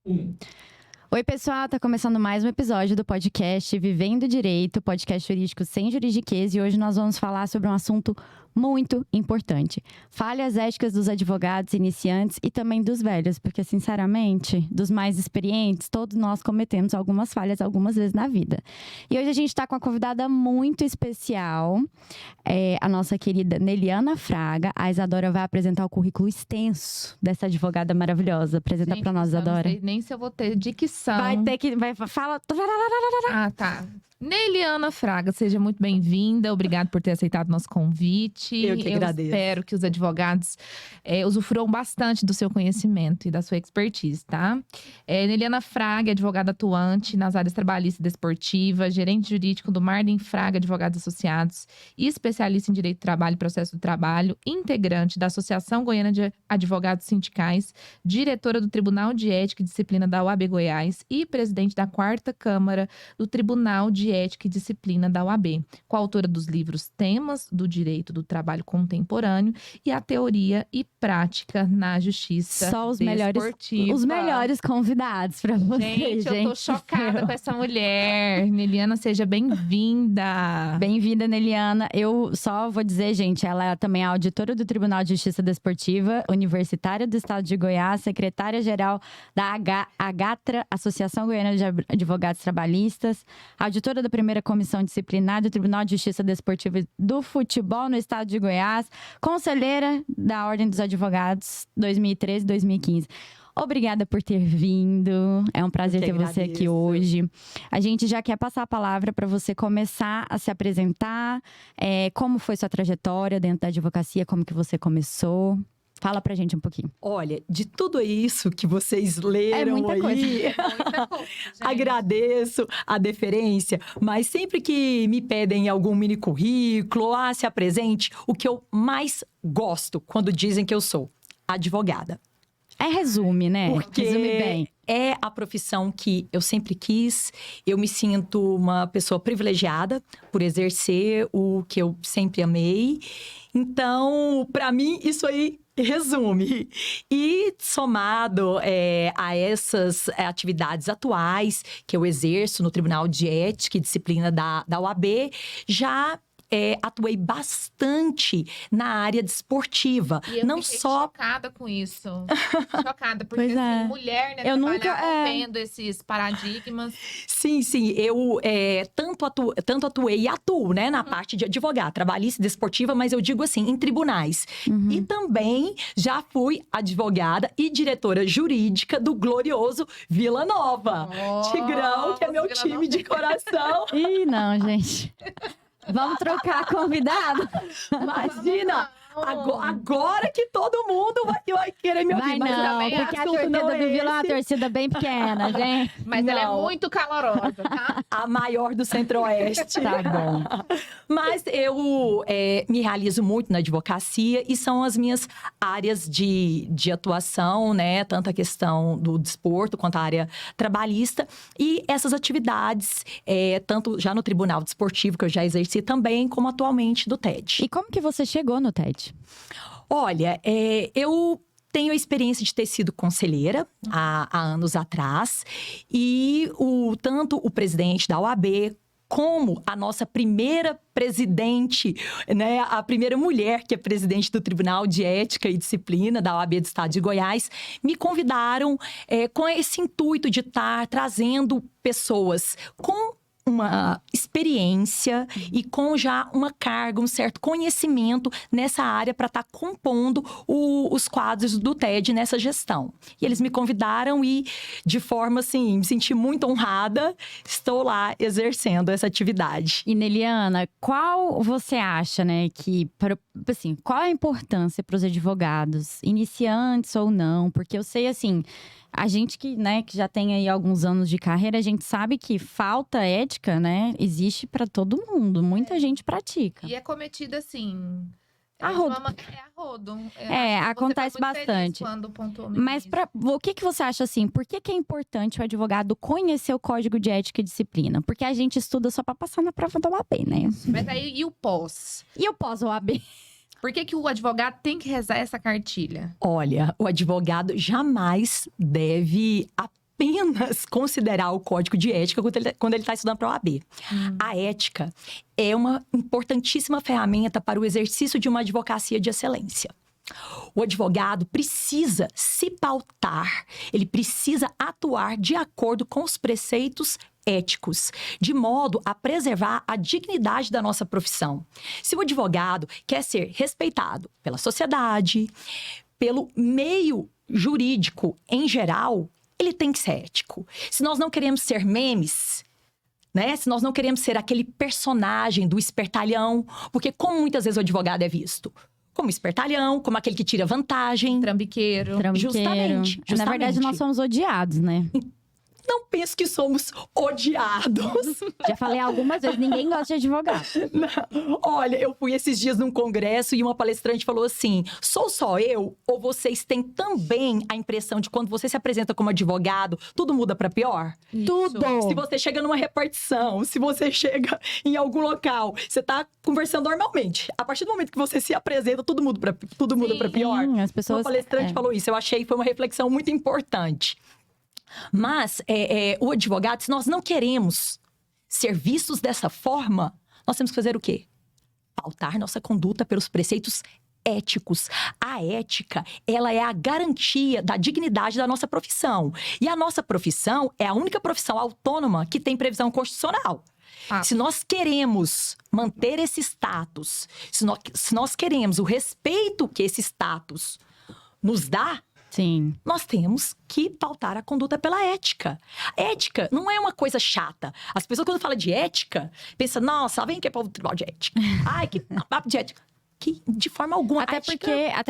Oi, pessoal, tá começando mais um episódio do podcast Vivendo Direito, podcast jurídico sem juridiquês, e hoje nós vamos falar sobre um assunto muito importante. Falhas éticas dos advogados iniciantes e também dos velhos, porque, sinceramente, dos mais experientes, todos nós cometemos algumas falhas algumas vezes na vida. E hoje a gente tá com uma convidada muito especial, a nossa querida Neliana Fraga. A Isadora vai apresentar o currículo extenso dessa advogada maravilhosa. Apresenta pra nós, Isadora. Não sei nem se eu vou ter dicção. Fala. Ah, tá. Neliana Fraga, seja muito bem-vinda. Obrigada por ter aceitado nosso convite. Eu que agradeço. Espero que os advogados usufruam bastante do seu conhecimento e da sua expertise, tá? Neliana Fraga é advogada atuante nas áreas trabalhista e desportiva, gerente jurídico do Marden Fraga Advogados Associados e especialista em direito do trabalho e processo do trabalho, integrante da Associação Goiana de Advogados Sindicais, diretora do Tribunal de Ética e Disciplina da UAB Goiás e presidente da 4ª Câmara do Tribunal de Ética e Disciplina da UAB, coautora dos livros Temas do Direito do Trabalho Contemporâneo e a Teoria e Prática na Justiça Só os Desportiva. melhores convidados pra vocês, Gente, eu tô chocada com essa mulher. Neliana, seja bem-vinda. Bem-vinda, Neliana. Eu só vou dizer, gente, ela também é auditora do Tribunal de Justiça Desportiva, universitária do Estado de Goiás, secretária-geral da AGATRA, Associação Goiana de Advogados Trabalhistas, auditora da primeira comissão disciplinar do Tribunal de Justiça Desportiva do Futebol no Estado de Goiás, conselheira da Ordem dos Advogados 2013-2015. Obrigada por ter vindo. É um prazer ter você aqui hoje. A gente já quer passar a palavra para você começar a se apresentar. Como foi sua trajetória dentro da advocacia? Como que você começou? Fala pra gente um pouquinho. Olha, de tudo isso que vocês leram muita aí, coisa. Muita coisa, gente. agradeço a deferência, mas sempre que me pedem algum mini currículo, se apresente, o que eu mais gosto quando dizem que eu sou advogada. Resume, né? Porque Resume bem. é a profissão que eu sempre quis. Eu me sinto uma pessoa privilegiada por exercer o que eu sempre amei. Então, para mim, isso aí resume. E somado a essas atividades atuais que eu exerço no Tribunal de Ética e Disciplina da UAB, já atuei bastante na área desportiva. E eu não fiquei só chocada com isso. Chocada, porque Pois é. assim, mulher, né, Eu trabalhar nunca- rompendo esses paradigmas. Sim, eu tanto atuei e atuo, né, na parte de advogada, trabalhista e desportiva, mas eu digo assim, em tribunais. E também já fui advogada e diretora jurídica do glorioso Vila Nova. Tigrão, que é meu Vila time Nova. de coração. Ih, não, gente. Vamos trocar convidado? Imagina! Agora que todo mundo vai querer me ouvir. Vai mas não, também porque a assunto torcida não do é Vila é uma esse. torcida bem pequena, gente. Mas ela é Não. muito calorosa, tá? A maior do Centro-Oeste. Tá bom. Mas eu me realizo muito na advocacia e são as minhas áreas de atuação, né? Tanto a questão do desporto quanto a área trabalhista. E essas atividades, tanto já no Tribunal Desportivo, que eu já exerci também, como atualmente do TED. E como que você chegou no TED? Olha, eu tenho a experiência de ter sido conselheira há anos atrás. E tanto o presidente da OAB como a nossa primeira presidente, né, a primeira mulher que é presidente do Tribunal de Ética e Disciplina da OAB do Estado de Goiás, me convidaram com esse intuito de estar trazendo pessoas com uma experiência e com já uma carga, um certo conhecimento nessa área para estar compondo os quadros do TED nessa gestão. E eles me convidaram e, de forma assim, me senti muito honrada, estou lá exercendo essa atividade. E Neliana, qual você acha, né, assim, qual a importância para os advogados, iniciantes ou não? Porque eu sei, assim, a gente que já tem aí alguns anos de carreira, a gente sabe que falta ética, né, existe para todo mundo. Muita gente pratica. E é cometida assim. A de rodo. uma a rodo. É, Acho que você foi acontece muito feliz bastante. quando pontuou no Mas início. o que você acha assim? Por que é importante o advogado conhecer o Código de Ética e Disciplina? Porque a gente estuda só para passar na prova da OAB, né? Mas aí, e o pós? E o pós-OAB? Por que o advogado tem que rezar essa cartilha? Olha, o advogado jamais deve apenas considerar o código de ética quando ele está estudando para a OAB. A ética é uma importantíssima ferramenta para o exercício de uma advocacia de excelência. O advogado precisa se pautar, ele precisa atuar de acordo com os preceitos éticos, de modo a preservar a dignidade da nossa profissão. Se o advogado quer ser respeitado pela sociedade, pelo meio jurídico em geral, ele tem que ser ético. Se nós não queremos ser memes, né? Se nós não queremos ser aquele personagem do espertalhão, porque como muitas vezes o advogado é visto? Como espertalhão, como aquele que tira vantagem. Trambiqueiro. Justamente. Na verdade, nós somos odiados, né? Não penso que somos odiados. Já falei algumas vezes, ninguém gosta de advogado. Não. Olha, eu fui esses dias num congresso e uma palestrante falou assim: sou só eu ou vocês têm também a impressão de quando você se apresenta como advogado, tudo muda pra pior? Isso. Tudo! Se você chega numa repartição, se você chega em algum local, você tá conversando normalmente. A partir do momento que você se apresenta, tudo muda pra pior. Sim, as pessoas... Uma palestrante falou isso, eu achei que foi uma reflexão muito importante. Mas o advogado, se nós não queremos ser vistos dessa forma, nós temos que fazer o quê? Pautar nossa conduta pelos preceitos éticos. A ética, ela é a garantia da dignidade da nossa profissão. E a nossa profissão é a única profissão autônoma que tem previsão constitucional. Se nós queremos manter esse status, se nós queremos o respeito que esse status nos dá, Sim. nós temos que pautar a conduta pela ética. Ética não é uma coisa chata. As pessoas, quando falam de ética, pensam, nossa, vem aqui para o tribunal de ética. Ai, que papo de ética. Que, de forma alguma, Até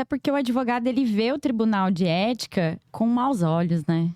porque o advogado, ele vê o tribunal de ética com maus olhos, né?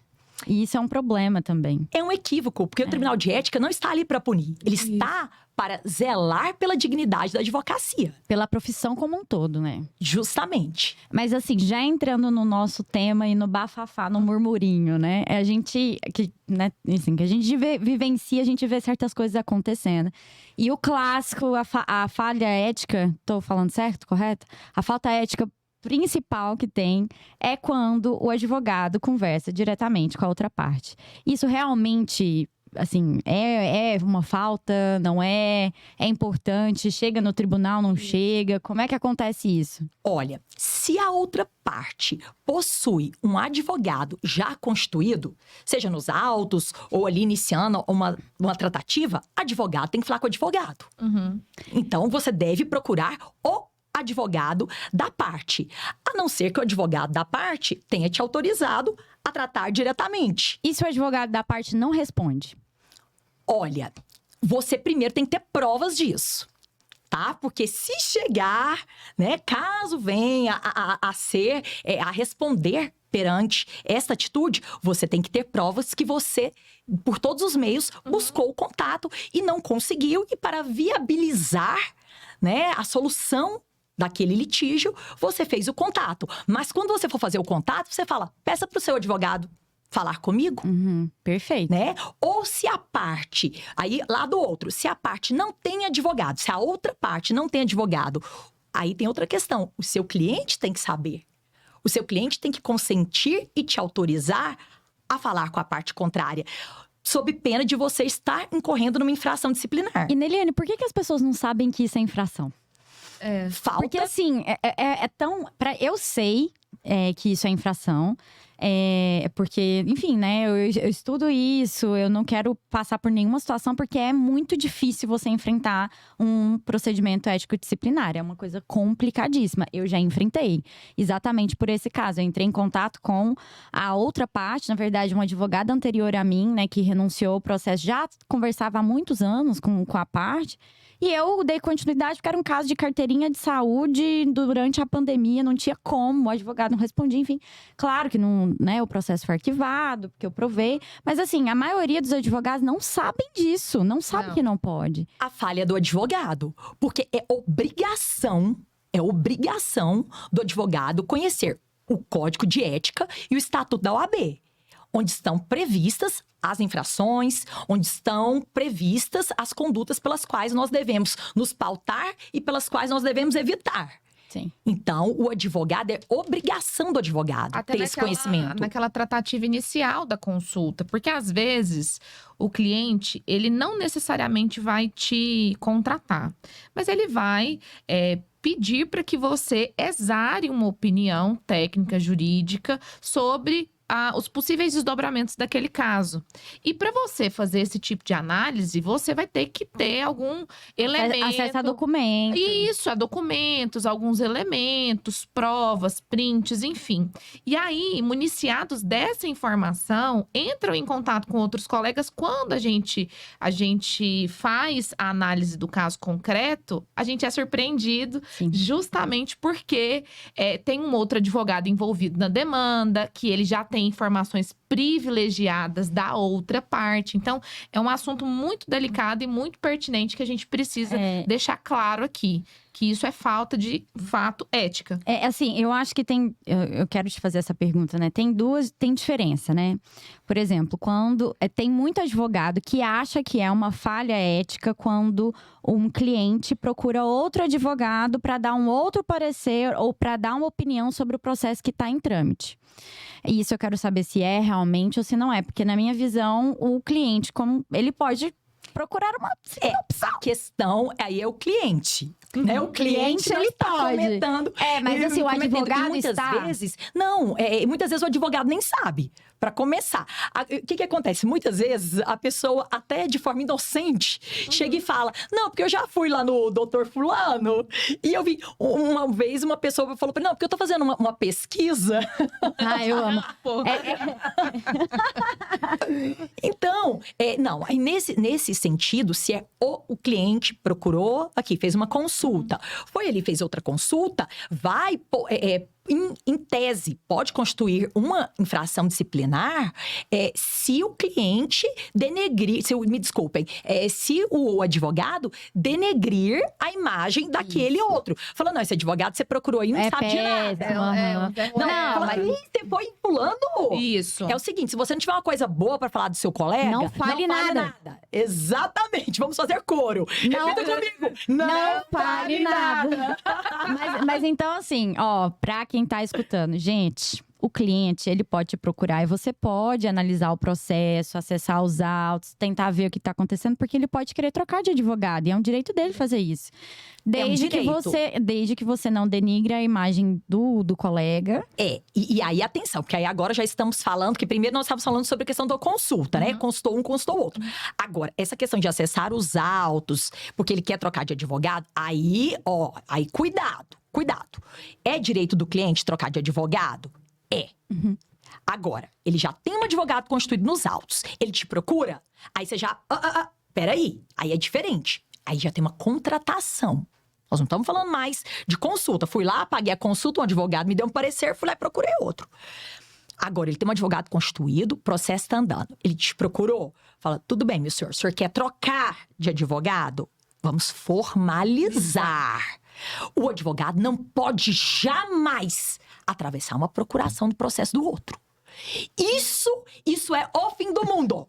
E isso é um problema também. É um equívoco, porque o tribunal de ética não está ali para punir. Ele está para zelar pela dignidade da advocacia. Pela profissão como um todo, né? Justamente. Mas assim, já entrando no nosso tema e no bafafá, no murmurinho, né? A gente, que a gente vivencia, a gente vê certas coisas acontecendo. E o clássico, a falha ética, tô falando certo, correto? A falta ética principal que tem é quando o advogado conversa diretamente com a outra parte. Isso realmente, assim, é uma falta, não é? É importante? Chega no tribunal, não chega? Como é que acontece isso? Olha, se a outra parte possui um advogado já constituído, seja nos autos ou ali iniciando uma tratativa, advogado tem que falar com o advogado. Então, você deve procurar o advogado da parte, a não ser que o advogado da parte tenha te autorizado a tratar diretamente. E se o advogado da parte não responde? Olha, você primeiro tem que ter provas disso, tá? Porque se chegar, né, caso venha a responder perante esta atitude, você tem que ter provas que você, por todos os meios, buscou o contato e não conseguiu. E para viabilizar, né, a solução daquele litígio, você fez o contato. Mas quando você for fazer o contato, você fala, peça para o seu advogado falar comigo. Perfeito. Né? Ou se a parte, aí lá do outro, se a parte não tem advogado, se a outra parte não tem advogado, aí tem outra questão. O seu cliente tem que saber. O seu cliente tem que consentir e te autorizar a falar com a parte contrária, sob pena de você estar incorrendo numa infração disciplinar. E Neliane, por que as pessoas não sabem que isso é infração? Falta. Porque assim, é tão... Eu sei que isso é infração. Porque, enfim, né? Eu estudo isso, eu não quero passar por nenhuma situação, porque é muito difícil você enfrentar um procedimento ético-disciplinar. É uma coisa complicadíssima. Eu já enfrentei, exatamente por esse caso. Eu entrei em contato com a outra parte, na verdade, uma advogada anterior a mim, né, que renunciou ao processo, já conversava há muitos anos com a parte. E eu dei continuidade porque era um caso de carteirinha de saúde durante a pandemia, não tinha como, o advogado não respondia, enfim. Claro que não, né, o processo foi arquivado, porque eu provei. Mas assim, a maioria dos advogados não sabem disso, não sabe que não pode. A falha do advogado, porque é obrigação do advogado conhecer o Código de Ética e o Estatuto da OAB, onde estão previstas as infrações, onde estão previstas as condutas pelas quais nós devemos nos pautar e pelas quais nós devemos evitar. Sim. Então, o advogado, é obrigação do advogado ter esse conhecimento. Naquela tratativa inicial da consulta. Porque, às vezes, o cliente, ele não necessariamente vai te contratar. Mas ele vai pedir para que você exare uma opinião técnica, jurídica, sobre os possíveis desdobramentos daquele caso. E para você fazer esse tipo de análise, você vai ter que ter algum elemento… Acesso a documentos. Isso, a documentos, alguns elementos, provas, prints, enfim. E aí, municiados dessa informação, entram em contato com outros colegas. Quando a gente faz a análise do caso concreto, a gente é surpreendido, Sim. justamente porque tem um outro advogado envolvido na demanda, que ele já tem informações privilegiadas da outra parte. Então, é um assunto muito delicado e muito pertinente que a gente precisa deixar claro aqui. Que isso é falta de fato ética. Assim, eu acho que tem… Eu quero te fazer essa pergunta, né? Tem diferença, né? Por exemplo, quando… tem muito advogado que acha que é uma falha ética quando um cliente procura outro advogado para dar um outro parecer ou para dar uma opinião sobre o processo que está em trâmite. E isso eu quero saber se é realmente ou se não é. Porque, na minha visão, o cliente, como ele pode procurar uma opção. A questão aí é o cliente. Né? O cliente ele está pode. comentando. Mas assim, o advogado muitas está… vezes, muitas vezes o advogado nem sabe. Para começar, o que acontece? Muitas vezes a pessoa, até de forma inocente, chega e fala: não, porque eu já fui lá no doutor fulano e eu vi uma vez uma pessoa falou: não, porque eu tô fazendo uma pesquisa. Eu amo. Então, não, aí nesse sentido, se é o cliente procurou aqui, fez uma consulta, foi ele fez outra consulta, vai em tese, pode constituir uma infração disciplinar se o cliente denegrir, me desculpem, se o advogado denegrir a imagem daquele outro. Falando, não, esse advogado você procurou aí, não sabe de nada. Mas você foi fulano. Isso. É o seguinte, se você não tiver uma coisa boa pra falar do seu colega, Não fale nada. Exatamente, vamos fazer coro. Repita comigo. Não fale nada. Mas então, assim, pra quem tá escutando, gente, o cliente, ele pode te procurar e você pode analisar o processo, acessar os autos, tentar ver o que tá acontecendo, porque ele pode querer trocar de advogado. E é um direito dele fazer isso. Desde que você não denigre a imagem do colega. E aí, atenção, porque aí agora já estamos falando, que primeiro nós estávamos falando sobre a questão da consulta, né? Consultou um, consultou outro. Agora, essa questão de acessar os autos, porque ele quer trocar de advogado, aí cuidado. É direito do cliente trocar de advogado? Agora, ele já tem um advogado constituído nos autos, ele te procura, aí você já… peraí, aí é diferente. Aí já tem uma contratação. Nós não estamos falando mais de consulta. Fui lá, paguei a consulta, um advogado me deu um parecer, fui lá e procurei outro. Agora, ele tem um advogado constituído, o processo está andando. Ele te procurou, fala, tudo bem, meu senhor, o senhor quer trocar de advogado? Vamos formalizar. O advogado não pode jamais atravessar uma procuração do processo do outro. Isso é o fim do mundo.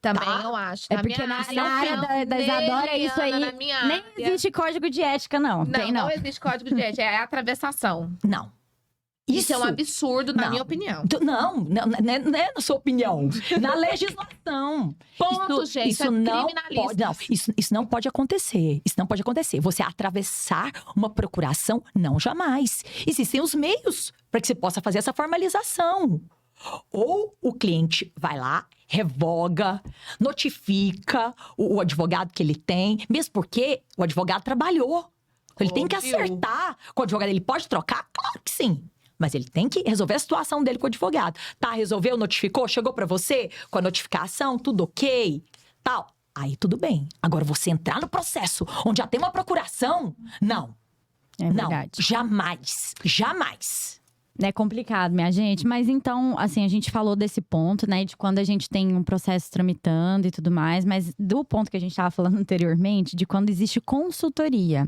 Também eu acho. Porque na área da Isadora, isso aí nem existe código de ética, não. Não existe código de ética, é a atravessação. Não. Isso é um absurdo, na minha opinião. Não é na sua opinião. Na legislação. Ponto, gente. Isso não pode, isso não pode acontecer. Isso não pode acontecer. Você atravessar uma procuração, não jamais. Existem os meios para que você possa fazer essa formalização. Ou o cliente vai lá, revoga, notifica o advogado que ele tem, mesmo porque o advogado trabalhou. Ele tem que acertar com o advogado. Ele pode trocar? Claro que sim. Mas ele tem que resolver a situação dele com o advogado. Tá, resolveu, notificou, chegou pra você com a notificação, tudo ok, tal. Aí tudo bem. Agora, você entrar no processo onde já tem uma procuração, não. É verdade. Não, jamais. É complicado, minha gente. Mas então, assim, a gente falou desse ponto, né? De quando a gente tem um processo tramitando e tudo mais. Mas do ponto que a gente estava falando anteriormente, de quando existe consultoria.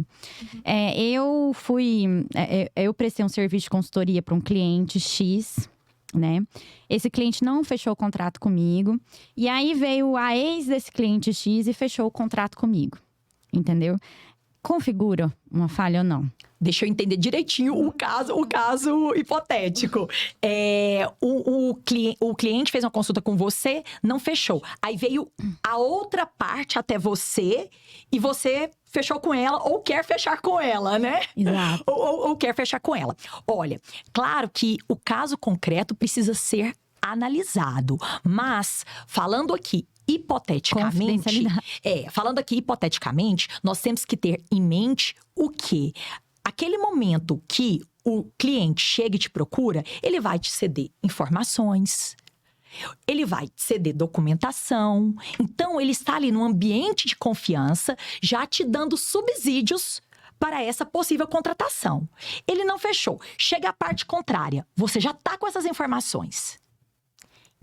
Eu prestei um serviço de consultoria para um cliente X, né? Esse cliente não fechou o contrato comigo. E aí veio a ex desse cliente X e fechou o contrato comigo. Entendeu? configura uma falha ou não? Deixa eu entender direitinho o caso hipotético. O cliente fez uma consulta com você, não fechou. Aí veio a outra parte até você e você fechou com ela ou quer fechar com ela, né? Exato. Ou quer fechar com ela. Olha, claro que o caso concreto precisa ser analisado, mas falando aqui hipoteticamente, nós temos que ter em mente o quê? Aquele momento que o cliente chega e te procura, ele vai te ceder informações, ele vai te ceder documentação. Então, ele está ali num ambiente de confiança, já te dando subsídios para essa possível contratação. Ele não fechou. Chega a parte contrária. Você já está com essas informações.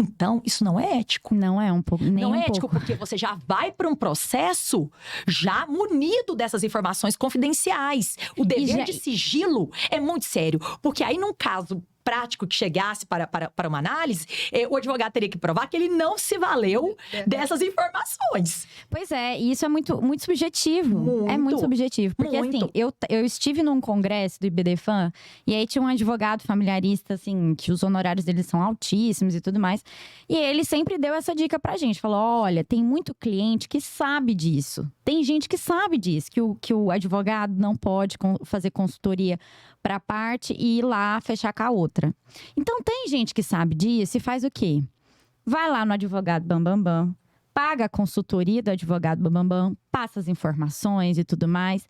Então, isso não é ético. Não é um pouco, nem não um é ético, pouco. porque você já vai para um processo já munido dessas informações confidenciais. O dever de sigilo é muito sério, porque aí num caso prático que chegasse para uma análise, o advogado teria que provar que ele não se valeu dessas informações. Pois é, e isso é muito, muito subjetivo. É muito subjetivo. Porque assim, eu estive num congresso do IBDFAN, e aí tinha um advogado familiarista, assim, que os honorários dele são altíssimos e tudo mais. E ele sempre deu essa dica pra gente. Falou, olha, tem muito cliente que sabe disso. Tem gente que sabe disso, que o advogado não pode fazer consultoria para a parte e ir lá fechar com a outra. Então, tem gente que sabe disso e faz o quê? Vai lá no advogado Bambambam, paga a consultoria do advogado Bambambam, passa as informações e tudo mais.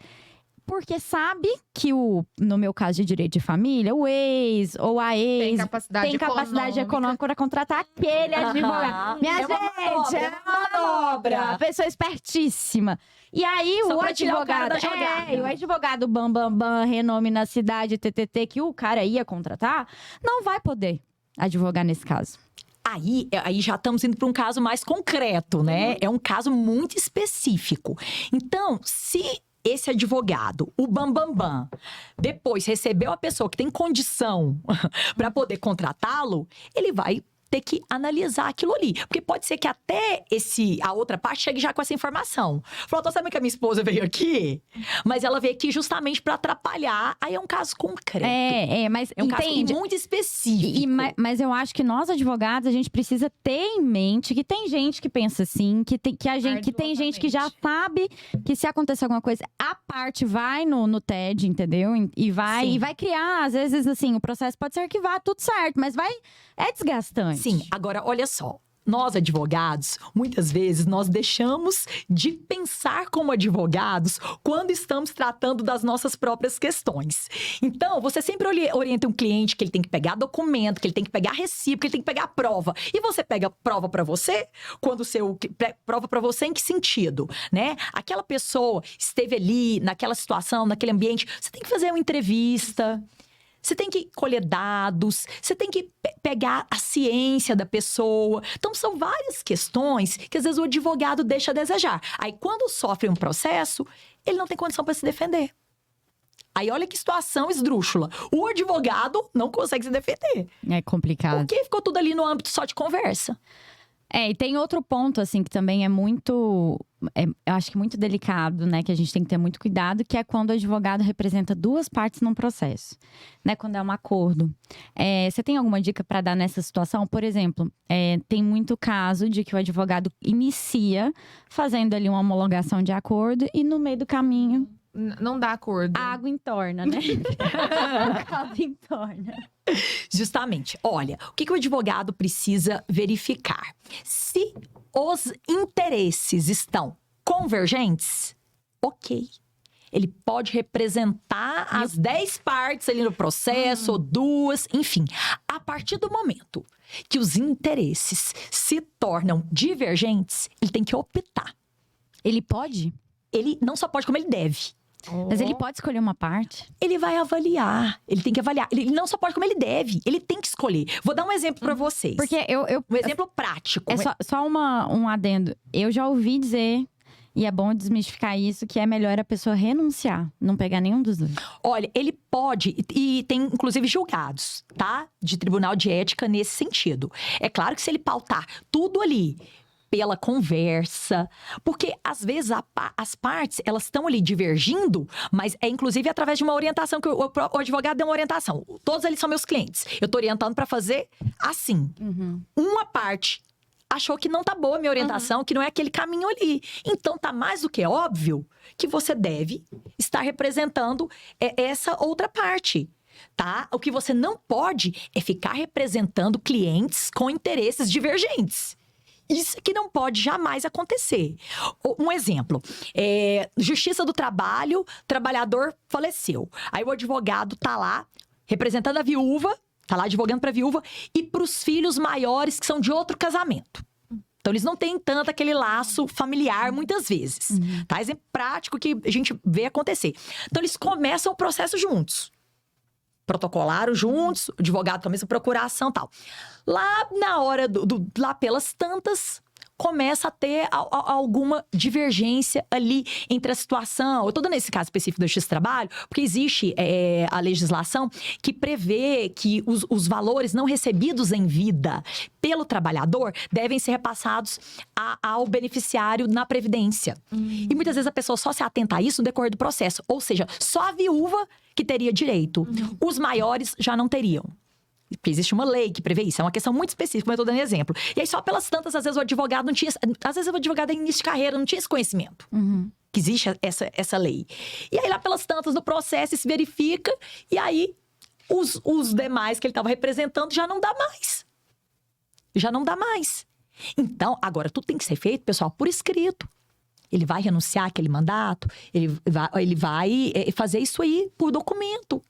Porque sabe que no meu caso de direito de família, o ex ou a ex tem capacidade econômica para contratar aquele advogado. Minha gente, é uma manobra. Pessoa espertíssima. E aí o advogado Bambambam, renome na cidade, TTT, que o cara ia contratar, não vai poder advogar nesse caso. Aí já estamos indo para um caso mais concreto, né? É um caso muito específico. Então, se esse advogado, o Bambambam, depois recebeu a pessoa que tem condição para poder contratá-lo, ele vai ter que analisar aquilo ali. Porque pode ser que até a outra parte chegue já com essa informação. Falou, tô sabendo que a minha esposa veio aqui, mas ela veio aqui justamente para atrapalhar. Aí é um caso concreto. Mas é um caso muito específico. Mas eu acho que nós, advogados, a gente precisa ter em mente que tem gente que pensa assim, que tem gente que já sabe que se acontecer alguma coisa, a parte vai no TED, entendeu? E vai criar, às vezes, assim, o processo pode ser arquivado, tudo certo, mas é desgastante. Sim, agora, olha só. Nós, advogados, muitas vezes nós deixamos de pensar como advogados quando estamos tratando das nossas próprias questões. Então, você sempre orienta um cliente que ele tem que pegar documento, que ele tem que pegar recibo, que ele tem que pegar prova. E você pega prova para você? Prova para você em que sentido, né? Aquela pessoa esteve ali, naquela situação, naquele ambiente, você tem que fazer uma entrevista. Você tem que colher dados, você tem que pegar a ciência da pessoa. Então, são várias questões que, às vezes, o advogado deixa a desejar. Aí, quando sofre um processo, ele não tem condição para se defender. Aí, olha que situação esdrúxula. O advogado não consegue se defender. É complicado. Porque ficou tudo ali no âmbito só de conversa. E tem outro ponto, assim, que também é muito… eu acho que muito delicado, né? Que a gente tem que ter muito cuidado, que é quando o advogado representa duas partes num processo, né? Quando é um acordo. Você tem alguma dica para dar nessa situação? Por exemplo, tem muito caso de que o advogado inicia fazendo ali uma homologação de acordo e no meio do caminho… Não dá acordo. A água entorna, né? A água entorna. Justamente. Olha, o que o advogado precisa verificar? Se os interesses estão convergentes, ok. Ele pode representar as 10 partes ali no processo, ou 2, enfim. A partir do momento que os interesses se tornam divergentes, ele tem que optar. Ele pode? Ele não só pode, como ele deve. Mas ele pode escolher uma parte? Ele vai avaliar. Ele tem que avaliar. Ele não só pode, como ele deve. Ele tem que escolher. Vou dar um exemplo pra vocês. Porque um exemplo prático. Só um adendo. Eu já ouvi dizer, e é bom desmistificar isso, que é melhor a pessoa renunciar. Não pegar nenhum dos dois. Olha, ele pode, e tem inclusive julgados, tá? De tribunal de ética nesse sentido. É claro que se ele pautar tudo ali pela conversa. Porque, às vezes, as partes, elas estão ali divergindo, mas é inclusive através de uma orientação, que o advogado deu uma orientação. Todos eles são meus clientes. Eu tô orientando para fazer assim. Uma parte achou que não tá boa a minha orientação, que não é aquele caminho ali. Então, tá mais do que óbvio que você deve estar representando essa outra parte. Tá? O que você não pode é ficar representando clientes com interesses divergentes. Isso que não pode jamais acontecer. Um exemplo, Justiça do Trabalho, trabalhador faleceu. Aí o advogado tá lá representando a viúva, tá lá advogando para a viúva e para os filhos maiores que são de outro casamento. Então, eles não têm tanto aquele laço familiar, muitas vezes. Tá? Exemplo prático que a gente vê acontecer. Então, eles começam o processo juntos. Protocolaram juntos, o advogado começa a procurar ação e tal. Lá na hora, lá pelas tantas, começa a ter alguma divergência ali entre a situação. Eu tô dando esse caso específico da Justiça do Trabalho, porque existe a legislação que prevê que os valores não recebidos em vida pelo trabalhador devem ser repassados ao beneficiário na Previdência. E muitas vezes a pessoa só se atenta a isso no decorrer do processo. Ou seja, só a viúva que teria direito. Os maiores já não teriam. Porque existe uma lei que prevê isso. É uma questão muito específica, mas eu tô dando exemplo. E aí, só pelas tantas, às vezes o advogado não tinha... Às vezes o advogado é início de carreira, não tinha esse conhecimento. Que existe essa lei. E aí, lá pelas tantas, no processo, se verifica. E aí, os demais que ele estava representando já não dá mais. Já não dá mais. Então, agora, tudo tem que ser feito, pessoal, por escrito. Ele vai renunciar àquele mandato, ele vai fazer isso aí por documento.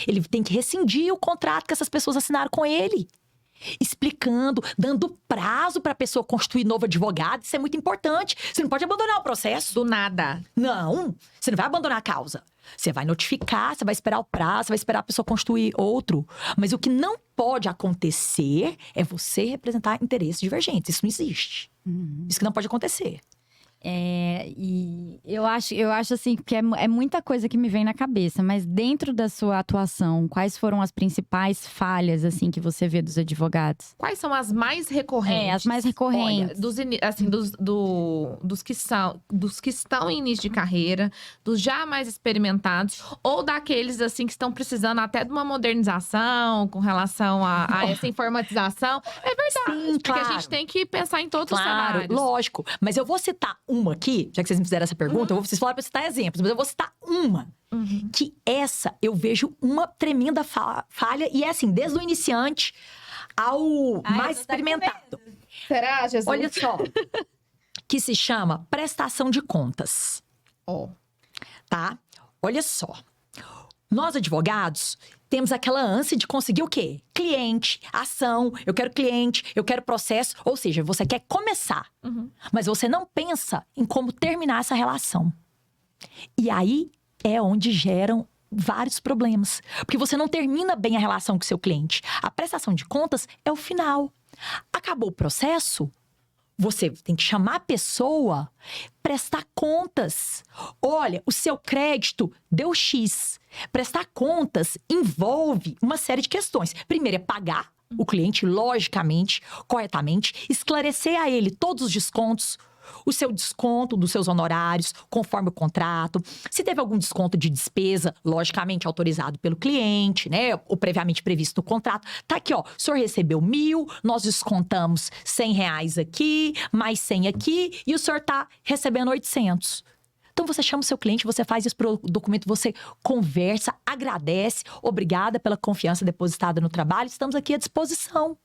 Ele tem que rescindir o contrato que essas pessoas assinaram com ele. Explicando, dando prazo para a pessoa constituir novo advogado. Isso é muito importante. Você não pode abandonar o processo. Do nada. Não, você não vai abandonar a causa. Você vai notificar, você vai esperar o prazo, você vai esperar a pessoa constituir outro. Mas o que não pode acontecer é você representar interesses divergentes. Isso não existe. Isso que não pode acontecer. E eu acho assim, que é muita coisa que me vem na cabeça, mas dentro da sua atuação, quais foram as principais falhas, assim, que você vê dos advogados? Quais são as mais recorrentes? As mais recorrentes. Olha, dos que estão em início de carreira, dos já mais experimentados, ou daqueles, assim, que estão precisando até de uma modernização com relação a essa informatização. É verdade, Sim, porque a gente tem que pensar em todos os Claro, cenários. lógico. Mas eu vou citar uma aqui, já que vocês me fizeram essa pergunta, vocês falaram pra citar exemplos, mas eu vou citar uma. Que essa eu vejo uma tremenda falha, e é assim, desde o iniciante ao mais experimentado. Será, Jesus? Olha só, que se chama prestação de contas, tá? Olha só, nós advogados temos aquela ânsia de conseguir o quê? Cliente, ação, eu quero processo. Ou seja, você quer começar, mas você não pensa em como terminar essa relação. E aí é onde geram vários problemas. Porque você não termina bem a relação com o seu cliente. A prestação de contas é o final. Acabou o processo, você tem que chamar a pessoa, prestar contas. Olha, o seu crédito deu X. Prestar contas envolve uma série de questões. Primeiro é pagar o cliente, logicamente, corretamente, esclarecer a ele todos os descontos, o seu desconto dos seus honorários, conforme o contrato. Se teve algum desconto de despesa, logicamente autorizado pelo cliente, né? Ou previamente previsto no contrato. Tá aqui, ó, o senhor recebeu 1.000, nós descontamos R$100 aqui, mais 100 aqui, e o senhor tá recebendo 800. Então, você chama o seu cliente, você faz isso pro documento, você conversa, agradece, obrigada pela confiança depositada no trabalho, estamos aqui à disposição.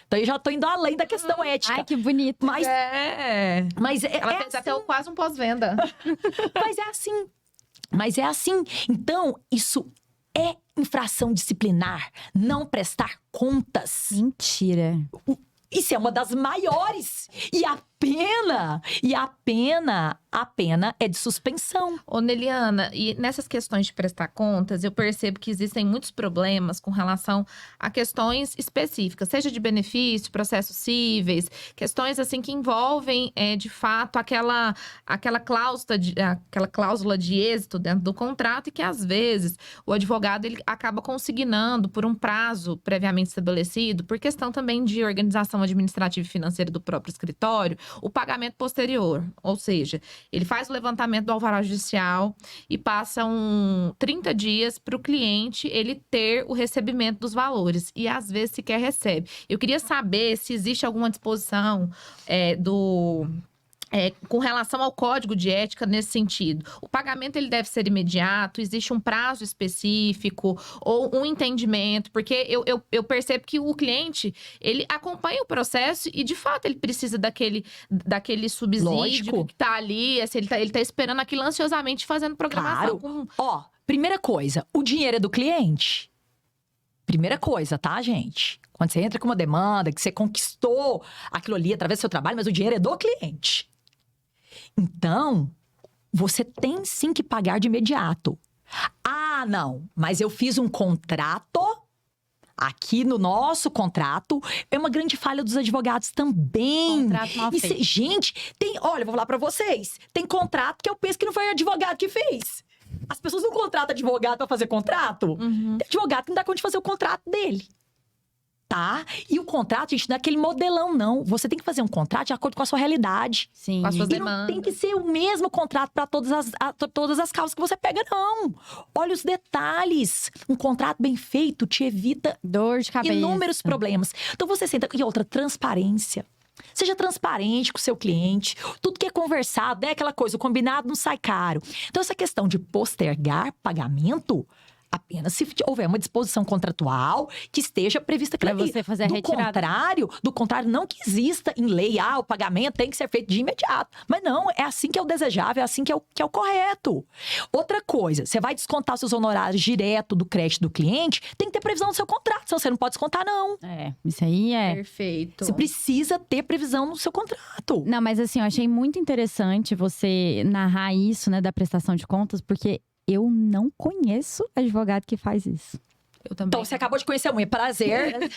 Então, eu já tô indo além da questão ética. Ai, que bonito. Mas Ela fez até quase um pós-venda. Mas é assim. Então, isso é infração disciplinar. Não prestar contas. Mentira. Isso é uma das maiores. E a pena é de suspensão. Ô, Neliana, e nessas questões de prestar contas, eu percebo que existem muitos problemas com relação a questões específicas, seja de benefício, processos cíveis, questões assim que envolvem, de fato, aquela cláusula de êxito dentro do contrato e que, às vezes, o advogado ele acaba consignando por um prazo previamente estabelecido, por questão também de organização administrativa e financeira do próprio escritório, O pagamento posterior, ou seja, ele faz o levantamento do alvará judicial e passa 30 dias para o cliente ele ter o recebimento dos valores. E às vezes sequer recebe. Eu queria saber se existe alguma disposição com relação ao código de ética nesse sentido. O pagamento ele deve ser imediato? Existe um prazo específico ou um entendimento? Porque eu percebo que o cliente, ele acompanha o processo e, de fato, ele precisa daquele subsídio Lógico. que tá ali. Assim, ele tá esperando aquilo ansiosamente, fazendo programação. Claro. Ó, primeira coisa, o dinheiro é do cliente. Primeira coisa, tá, gente? Quando você entra com uma demanda, que você conquistou aquilo ali através do seu trabalho, mas o dinheiro é do cliente. Então, você tem sim que pagar de imediato. Ah, não, mas eu fiz um contrato. Aqui no nosso contrato, é uma grande falha dos advogados também. Contrato mal feito. Gente, olha, eu vou falar pra vocês. Tem contrato que eu penso que não foi o advogado que fez. As pessoas não contratam advogado pra fazer contrato. Uhum. Tem advogado que não dá conta de fazer o contrato dele. Tá? E o contrato, gente, não é aquele modelão, não. Você tem que fazer um contrato de acordo com a sua realidade. Sim. Com as suas E não demandas. tem que ser o mesmo contrato para todas as causas que você pega, não. Olha os detalhes. Um contrato bem feito te evita Dor de cabeça. inúmeros problemas. Então você senta. E outra, transparência. Seja transparente com o seu cliente. Tudo que é conversado, né? Aquela coisa, o combinado não sai caro. Então, essa questão de postergar pagamento, apenas se houver uma disposição contratual que esteja prevista Pra aquilo ali. você fazer a retirada. Do contrário, não que exista em lei, o pagamento tem que ser feito de imediato. Mas não, é assim que é o desejável, é assim que é o correto. Outra coisa, você vai descontar seus honorários direto do crédito do cliente, tem que ter previsão no seu contrato, senão você não pode descontar, não. Isso aí é. Perfeito. Você precisa ter previsão no seu contrato. Não, mas assim, eu achei muito interessante você narrar isso, né, da prestação de contas, porque eu não conheço advogado que faz isso. Eu também. Então, você acabou de conhecer a unha. Prazer. Assim,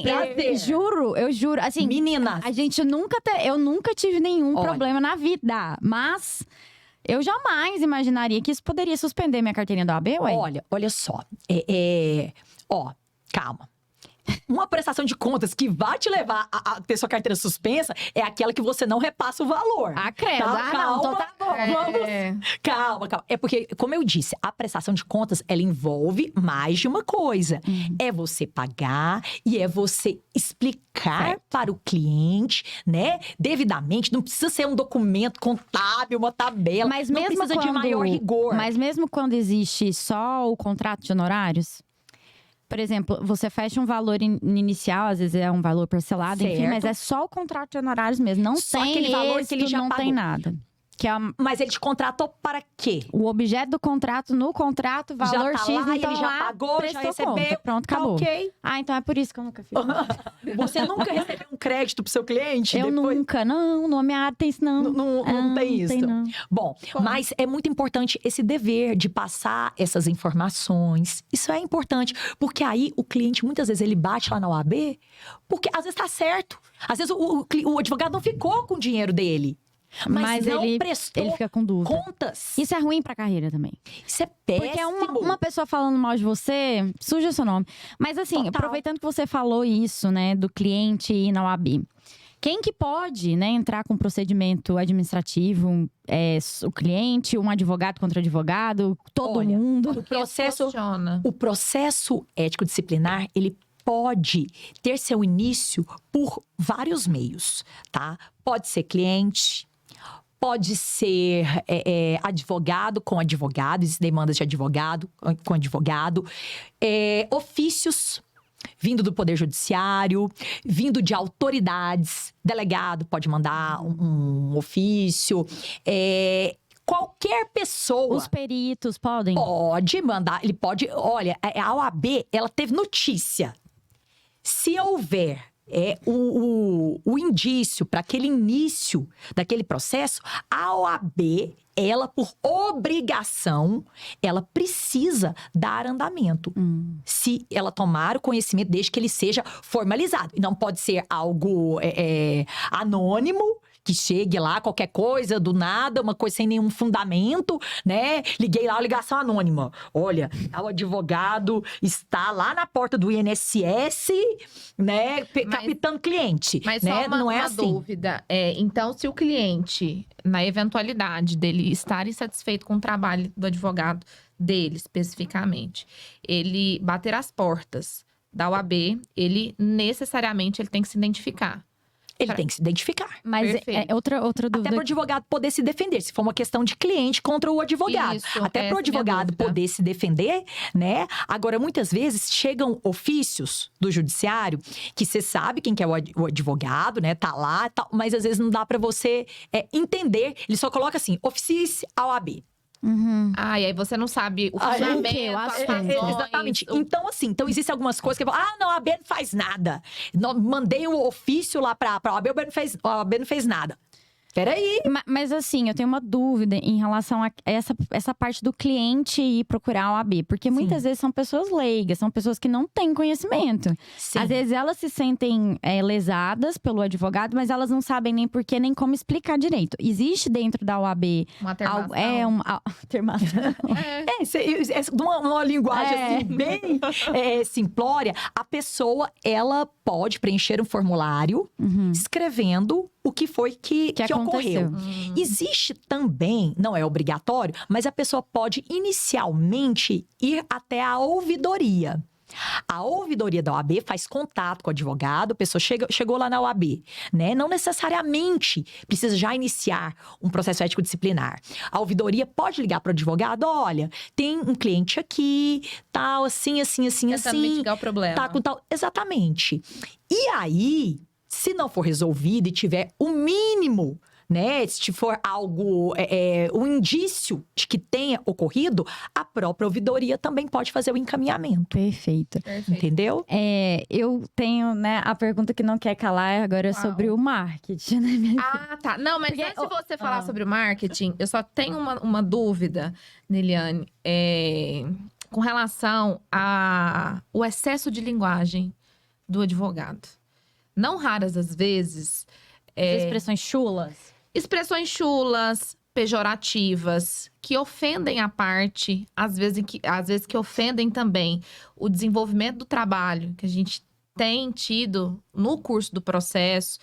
Prazer. eu juro, assim, Meninas. a gente eu nunca tive nenhum Olha. problema na vida, mas eu jamais imaginaria que isso poderia suspender minha carteirinha do AB, ué. Olha só. Calma. Uma prestação de contas que vai te levar a ter sua carteira suspensa é aquela que você não repassa o valor. Ah, credo. Tá? Não, então tá bom. Vamos. Calma. É porque, como eu disse, a prestação de contas, ela envolve mais de uma coisa. É você pagar e é você explicar para o cliente, né, devidamente. Não precisa ser um documento contábil, uma tabela. Mas não mesmo precisa de maior rigor. Mas mesmo quando existe só o contrato de honorários, por exemplo, você fecha um valor inicial, às vezes é um valor parcelado, enfim, Certo. mas é só o contrato de honorários mesmo. Não Só tem aquele valor que ele êxito, já não pagou. tem nada. Que é Mas ele te contratou para quê? o objeto do contrato, no contrato, valor já tá X, lá, então ele já lá, pagou, já prestou recebeu. conta. Pronto, Tá acabou. ok. Ah, então é por isso que eu nunca fiz. Você nunca recebeu um crédito pro seu cliente? Eu depois? nunca, não, no minha área tem isso não. Não tem isso. não. Bom, mas é muito importante esse dever de passar essas informações. Isso é importante, porque aí o cliente, muitas vezes, ele bate lá na OAB, porque às vezes tá certo. Às vezes o advogado não ficou com o dinheiro dele. Mas não ele prestou fica com dúvida. contas. Isso é ruim pra carreira também. Isso é péssimo. Porque uma pessoa falando mal de você, suja seu nome. Mas assim, Total. aproveitando que você falou isso, né, do cliente ir na OAB. Quem que pode, né, entrar com procedimento administrativo? O cliente, um advogado contra advogado, todo Olha, mundo. O processo ético-disciplinar, ele pode ter seu início por vários meios, tá? Pode ser cliente, pode ser advogado com advogado, existem demandas de advogado com advogado, ofícios vindo do Poder Judiciário, vindo de autoridades, delegado pode mandar um ofício, qualquer pessoa Os peritos podem? pode mandar, ele pode. Olha, a OAB, ela teve notícia. Se houver o indício para aquele início daquele processo, a OAB, ela, por obrigação, ela precisa dar andamento. Se ela tomar o conhecimento, desde que ele seja formalizado. E não pode ser algo anônimo, que chegue lá qualquer coisa, do nada, uma coisa sem nenhum fundamento, né? Liguei lá, ligação anônima. Olha, o advogado está lá na porta do INSS, né? Captando cliente. Mas né? só uma, Não é uma assim. dúvida. Então, se o cliente, na eventualidade dele estar insatisfeito com o trabalho do advogado dele, especificamente, ele bater as portas da OAB, ele necessariamente tem que se identificar. Ele tem que se identificar. Mas Perfeito. outra Até dúvida. para o advogado poder se defender, se for uma questão de cliente contra o advogado. Isso, Até para o essa é a minha advogado dúvida. poder se defender, né? Agora, muitas vezes, chegam ofícios do judiciário que você sabe quem que é o advogado, né? Tá lá, tal, mas às vezes não dá para você entender. Ele só coloca assim, oficie a OAB. Uhum. E aí você não sabe o Aí, fundamento, o quê? O as assunto. razões, Exatamente. o- Então, assim, existem algumas coisas que eu falo, não, a OAB não faz nada. Mandei o ofício lá pra OAB, a OAB não fez nada. Peraí. Mas assim, eu tenho uma dúvida em relação a essa parte do cliente ir procurar a OAB. Porque muitas vezes são pessoas leigas, são pessoas que não têm conhecimento. Sim. Às vezes elas se sentem lesadas pelo advogado, mas elas não sabem nem porquê, nem como explicar direito. Existe dentro da OAB uma termação. uma termação. Numa linguagem assim, bem simplória, a pessoa, ela pode preencher um formulário escrevendo o que foi que ocorreu. Existe também, não é obrigatório, mas a pessoa pode inicialmente ir até a ouvidoria. A ouvidoria da OAB faz contato com o advogado, a pessoa chegou lá na OAB, né? Não necessariamente precisa já iniciar um processo ético disciplinar. A ouvidoria pode ligar para o advogado, olha, tem um cliente aqui, tal, assim, Tentando mitigar o problema. tá com tal. Exatamente. E aí, se não for resolvido e tiver o mínimo, né? Se for algo, um indício de que tenha ocorrido, a própria ouvidoria também pode fazer o encaminhamento. Perfeito. Perfeito. Entendeu? Eu tenho, né, a pergunta que não quer calar agora é Qual? sobre o marketing, né, minha Tá. Não, mas Porque antes de você Ah. falar sobre o marketing, eu só tenho uma dúvida, Neliane, com relação ao excesso de linguagem do advogado. Não raras as vezes, As expressões chulas. expressões chulas, pejorativas, que ofendem a parte, às vezes que ofendem também o desenvolvimento do trabalho que a gente tem tido no curso do processo.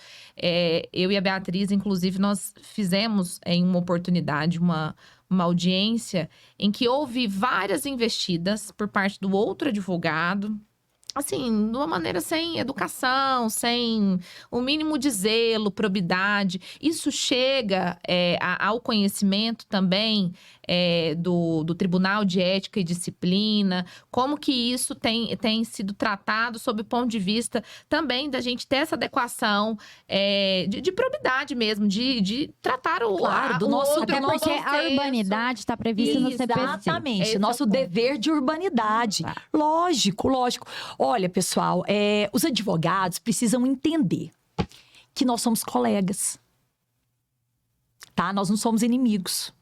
Eu e a Beatriz, inclusive, nós fizemos em uma oportunidade uma audiência em que houve várias investidas por parte do outro advogado, assim, de uma maneira sem educação, sem o mínimo de zelo, probidade. Isso chega ao conhecimento também do Tribunal de Ética e Disciplina, como que isso tem sido tratado sob o ponto de vista também da gente ter essa adequação de probidade mesmo, de tratar Claro, do o nosso- outro Até com porque bom a senso. urbanidade está prevista no CPC. Exatamente. Esse é o Nosso ponto. dever de urbanidade. Tá. Lógico. Olha, pessoal, os advogados precisam entender que nós somos colegas. Tá? Nós não somos inimigos.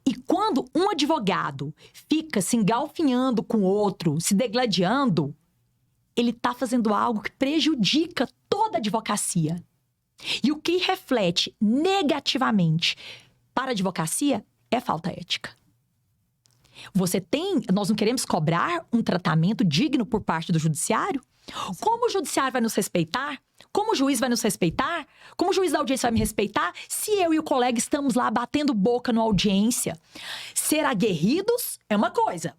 E quando um advogado fica se engalfinhando com o outro, se degladiando, ele está fazendo algo que prejudica toda a advocacia. E o que reflete negativamente para a advocacia é falta ética. Nós não queremos cobrar um tratamento digno por parte do judiciário? Como o judiciário vai nos respeitar? Como o juiz vai nos respeitar? Como o juiz da audiência vai me respeitar? Se eu e o colega estamos lá batendo boca na audiência. Ser aguerridos é uma coisa.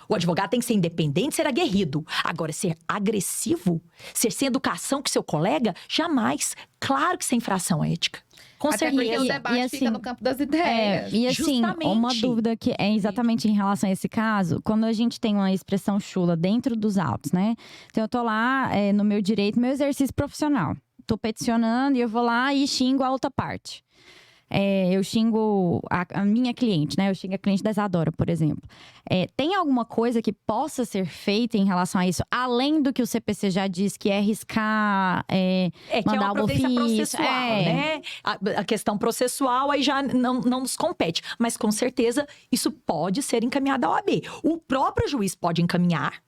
O advogado tem que ser independente, ser aguerrido. Agora, ser agressivo, ser sem educação com seu colega, jamais. Claro que isso é infração ética. Com Até porque certeza. o debate E fica assim, no campo das ideias. E assim, Justamente. uma dúvida que é exatamente em relação a esse caso, quando a gente tem uma expressão chula dentro dos autos, né? Então eu tô lá no meu direito, meu exercício profissional. Tô peticionando e eu vou lá e xingo a outra parte. Eu xingo a minha cliente, né? Eu xingo a cliente da Isadora, por exemplo. Tem alguma coisa que possa ser feita em relação a isso? Além do que o CPC já diz, que é riscar, Que é mandar uma o providência ofício. processual, né? A questão processual aí já não nos compete. Mas, com certeza, isso pode ser encaminhado à OAB. O próprio juiz pode encaminhar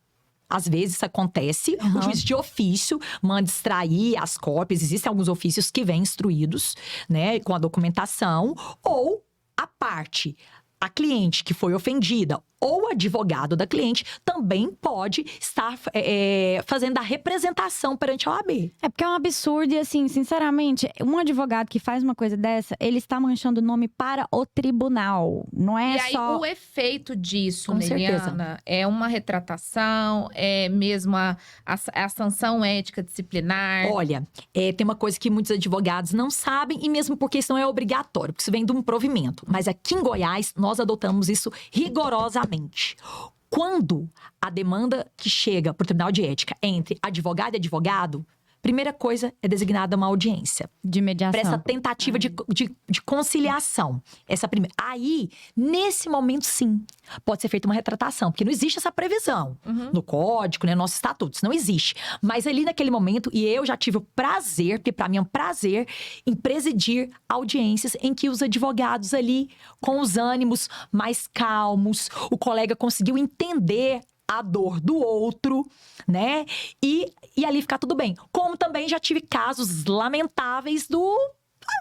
Às vezes isso acontece, o juiz de ofício manda extrair as cópias. Existem alguns ofícios que vêm instruídos, né, com a documentação, ou a parte, a cliente que foi ofendida ou o advogado da cliente também pode estar fazendo a representação perante a OAB. É porque é um absurdo e, assim, sinceramente, um advogado que faz uma coisa dessa, ele está manchando o nome para o tribunal. Não é E aí, só… o efeito disso, Com certeza. Neliana, é uma retratação, é mesmo a sanção ética disciplinar. Olha, tem uma coisa que muitos advogados não sabem, e mesmo porque isso não é obrigatório, porque isso vem de um provimento. Mas aqui em Goiás, nós adotamos isso rigorosamente. Quando a demanda que chega para o Tribunal de Ética é entre advogado e advogado, primeira coisa é designada uma audiência. de mediação. Para essa tentativa de conciliação. Essa primeira. Aí, nesse momento, sim, pode ser feita uma retratação, porque não existe essa previsão no código, né, no nosso estatuto, isso não existe. Mas ali naquele momento, e eu já tive o prazer, porque para mim é um prazer, em presidir audiências em que os advogados ali, com os ânimos mais calmos, o colega conseguiu entender a dor do outro, né? E ali ficar tudo bem. Como também já tive casos lamentáveis do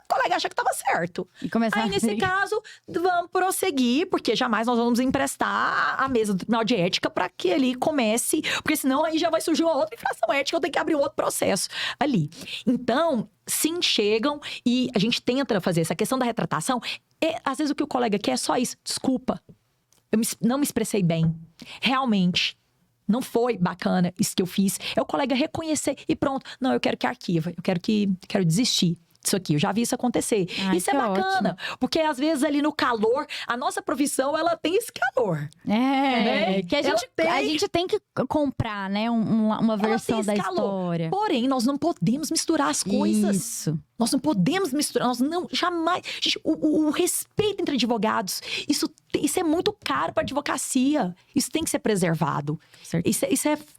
colega achar que estava certo. E começar Aí, nesse caso, vamos prosseguir, porque jamais nós vamos emprestar a mesa do Tribunal de Ética para que ele comece, porque senão aí já vai surgir uma outra infração ética, eu tenho que abrir um outro processo ali. Então, sim, chegam e a gente tenta fazer essa questão da retratação. Às vezes o que o colega quer é só isso. Desculpa, eu não me expressei bem. Realmente, não foi bacana isso que eu fiz. É o colega reconhecer e pronto. Não, eu quero que arquiva. Quero desistir disso aqui. Eu já vi isso acontecer. Ai, Isso é que bacana. Porque às vezes ali no calor, a nossa profissão, ela tem esse calor. É, que a Ela gente tem que comprar, né, uma versão da esse calor. história. Porém, nós não podemos misturar as coisas. Isso. Nós não podemos misturar, nós não, jamais. Gente, o respeito entre advogados, isso é muito caro para a advocacia. Isso tem que ser preservado. Certo. Isso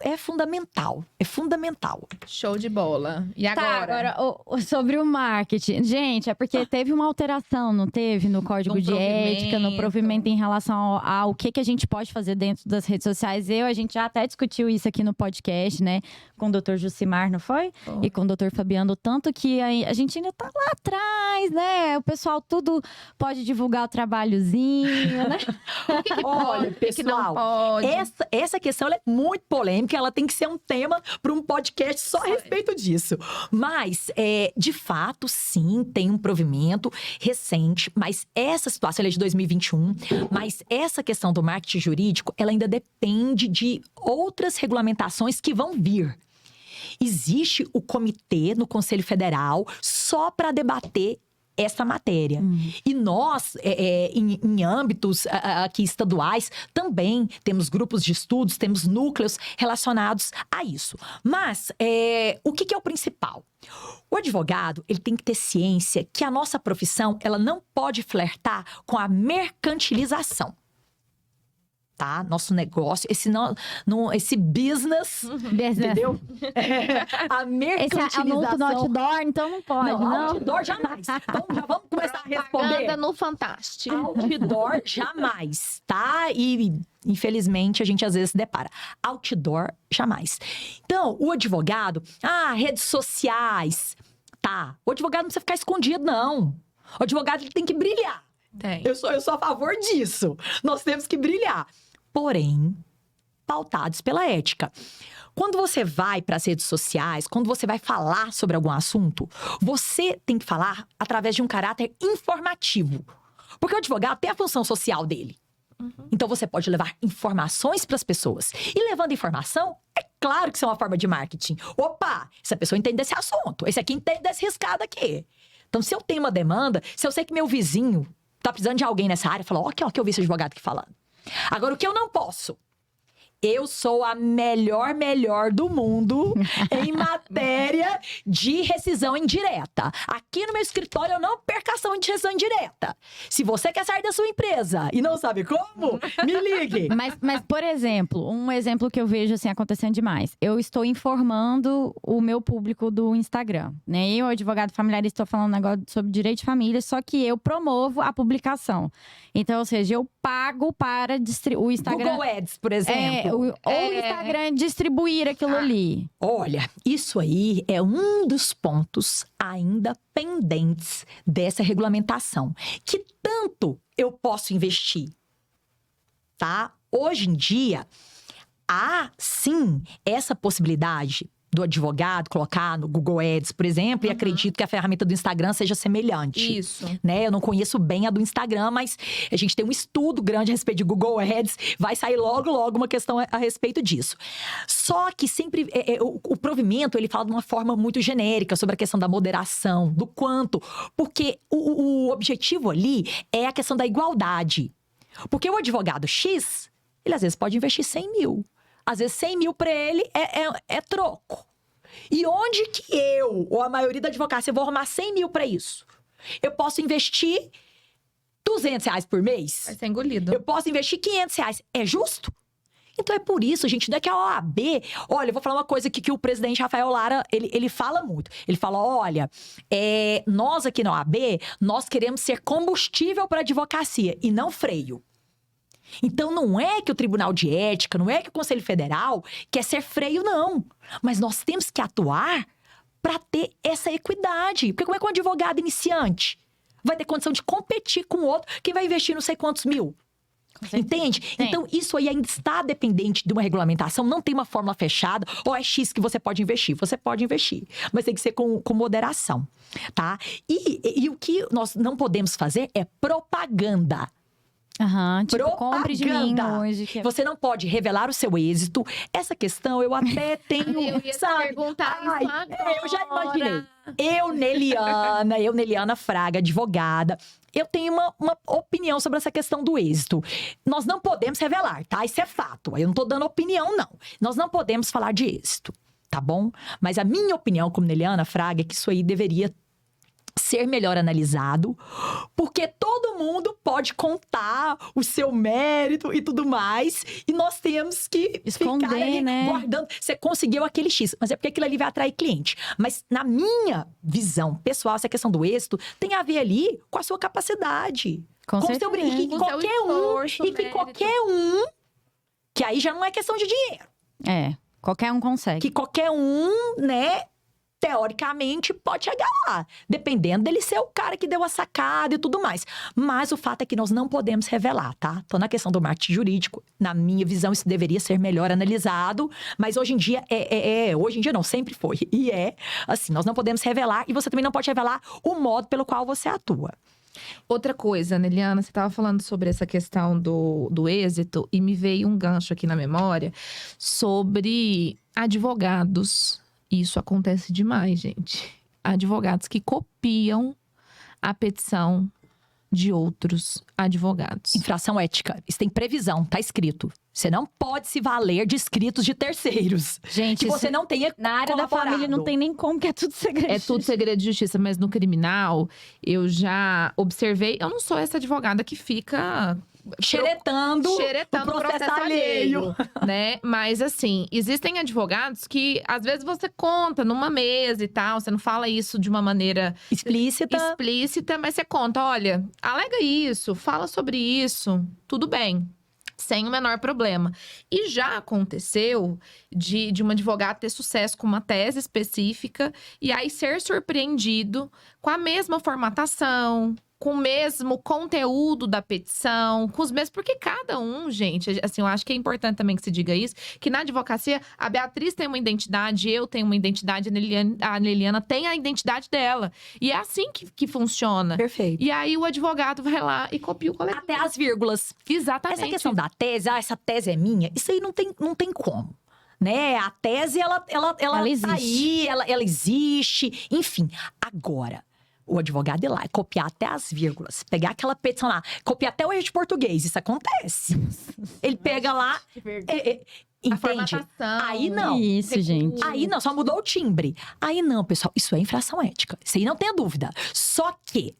é fundamental. É fundamental. Show de bola. E Tá, agora? sobre o marketing. Gente, é porque teve uma alteração, não teve? No Código No de Ética, no provimento. provimento em relação ao que a gente pode fazer dentro das redes sociais. A gente já até discutiu isso aqui no podcast, né? Com o Dr. Jucimar, não foi? Foi. E com o Dr. Fabiano. Tanto que a gente ainda tá lá atrás, né? O pessoal tudo pode divulgar o trabalhozinho, né? O que Olha, pode, o que não pessoal, pode? Essa questão ela é muito polêmica, ela tem que ser um tema para um podcast só a respeito disso. Mas, de fato, sim, tem um provimento recente, mas essa situação ela é de 2021, mas essa questão do marketing jurídico, ela ainda depende de outras regulamentações que vão vir. Existe o comitê no Conselho Federal só para debater essa matéria. E nós, em âmbitos aqui estaduais, também temos grupos de estudos, temos núcleos relacionados a isso. Mas, o que é o principal? O advogado, ele tem que ter ciência que a nossa profissão, ela não pode flertar com a mercantilização. Tá? Nosso negócio, esse business, entendeu? A Esse mercantilização. anúncio no outdoor, então não pode, Não, não. outdoor jamais. Então, já vamos começar a responder. Propaganda no Fantástico. Outdoor jamais, tá? E, infelizmente, a gente às vezes se depara. Outdoor jamais. Então, o advogado, redes sociais, tá? O advogado não precisa ficar escondido, não. O advogado ele tem que brilhar. Tem. Eu sou a favor disso. Nós temos que brilhar. Porém, pautados pela ética. Quando você vai para as redes sociais, quando você vai falar sobre algum assunto, você tem que falar através de um caráter informativo. Porque o advogado tem a função social dele. Então, você pode levar informações para as pessoas. E levando informação, é claro que isso é uma forma de marketing. Opa, essa pessoa entende desse assunto. Esse aqui entende desse riscado aqui. Então, se eu tenho uma demanda, se eu sei que meu vizinho tá precisando de alguém nessa área, fala, ó, que eu vi esse advogado aqui falando. Agora, o que eu não posso? Eu sou a melhor do mundo em matéria de rescisão indireta. Aqui no meu escritório, eu não perco ação de rescisão indireta. Se você quer sair da sua empresa e não sabe como, me ligue. Mas, por exemplo, um exemplo que eu vejo assim acontecendo demais. Eu estou informando o meu público do Instagram, né? Eu, advogado familiarista, estou falando um negócio sobre direito de família, só que eu promovo a publicação. Então, ou seja, eu pago para o Instagram. Google Ads, por exemplo. O Instagram distribuir aquilo ali. Olha, isso aí é um dos pontos ainda pendentes dessa regulamentação. Que tanto eu posso investir, tá? Hoje em dia, há sim essa possibilidade do advogado colocar no Google Ads, por exemplo, e acredito que a ferramenta do Instagram seja semelhante. Isso. Né? Eu não conheço bem a do Instagram, mas a gente tem um estudo grande a respeito de Google Ads. Vai sair logo uma questão a respeito disso. Só que sempre o provimento, ele fala de uma forma muito genérica sobre a questão da moderação, do quanto. Porque o objetivo ali é a questão da igualdade. Porque o advogado X, ele às vezes pode investir 100 mil. Às vezes 100 mil para ele é troco. E onde que eu, ou a maioria da advocacia, vou arrumar 100 mil para isso? Eu posso investir R$200 por mês? Vai ser engolido. Eu posso investir R$500. É justo? Então é por isso, gente, não é que a OAB... Olha, eu vou falar uma coisa que o presidente Rafael Lara, ele fala muito. Ele fala, olha, nós aqui na OAB, nós queremos ser combustível para a advocacia e não freio. Então, não é que o Tribunal de Ética, não é que o Conselho Federal quer ser freio, não. Mas nós temos que atuar para ter essa equidade. Porque como é que um advogado iniciante vai ter condição de competir com o outro que vai investir não sei quantos mil? Entende? Sim. Então, isso aí ainda está dependente de uma regulamentação. Não tem uma fórmula fechada. Ou é X que você pode investir. Você pode investir. Mas tem que ser com moderação, tá? E o que nós não podemos fazer é propaganda. Tipo, compre de mim hoje. Que... Você não pode revelar o seu êxito. Essa questão eu até tenho, Eu ia te perguntar isso agora. Eu já imaginei. Eu, Neliana Fraga, advogada, eu tenho uma opinião sobre essa questão do êxito. Nós não podemos revelar, tá? Isso é fato. Eu não tô dando opinião, não. Nós não podemos falar de êxito, tá bom? Mas a minha opinião como Neliana Fraga é que isso aí deveria ser melhor analisado, porque todo mundo pode contar o seu mérito e tudo mais, e nós temos que esconder, ficar ali, né? Guardando. Você conseguiu aquele X, mas é porque aquilo ali vai atrair cliente. Mas na minha visão pessoal, essa questão do êxito tem a ver ali com a sua capacidade. Com o seu certeza. brilho. E Com qualquer seu esforço, e que mérito. qualquer um, que aí já não é questão de dinheiro. Qualquer um consegue. Que qualquer um, né, teoricamente, pode chegar lá. Dependendo dele ser o cara que deu a sacada e tudo mais. Mas o fato é que nós não podemos revelar, tá? Então, na questão do marketing jurídico, na minha visão, isso deveria ser melhor analisado. Mas hoje em dia, hoje em dia não, sempre foi. E assim, nós não podemos revelar. E você também não pode revelar o modo pelo qual você atua. Outra coisa, Neliana, você estava falando sobre essa questão do êxito e me veio um gancho aqui na memória sobre advogados. Isso acontece demais, gente. Advogados que copiam a petição de outros advogados. Infração ética. Isso tem previsão, tá escrito. Você não pode se valer de escritos de terceiros. Gente, que você não tenha na área da família não tem nem como, que é tudo segredo. É tudo segredo de justiça, mas no criminal, eu já observei. Eu não sou essa advogada que fica xeretando o processo alheio, né? Mas assim, existem advogados que às vezes você conta numa mesa e tal, você não fala isso de uma maneira explícita, mas você conta, olha, alega isso, fala sobre isso, tudo bem. Sem o menor problema. E já aconteceu de um advogado ter sucesso com uma tese específica e aí ser surpreendido com a mesma formatação, com o mesmo conteúdo da petição, com os mesmos… Porque cada um, gente, assim, eu acho que é importante também que se diga isso, que na advocacia, a Beatriz tem uma identidade, eu tenho uma identidade, a Neliana tem a identidade dela. E é assim que funciona. Perfeito. E aí o advogado vai lá e copia o coletivo. Até as vírgulas. Exatamente. Essa questão da tese, essa tese é minha, isso aí não tem como. Né? A tese, ela existe. Tá aí, ela existe. Enfim, agora… O advogado ir lá e copiar até as vírgulas. Pegar aquela petição lá, copiar até o erro de português. Isso acontece. Ele pega lá… entende? Aí não. Isso, gente. Aí não, só mudou o timbre. Aí não, pessoal, isso é infração ética. Isso aí não tenha dúvida. Só que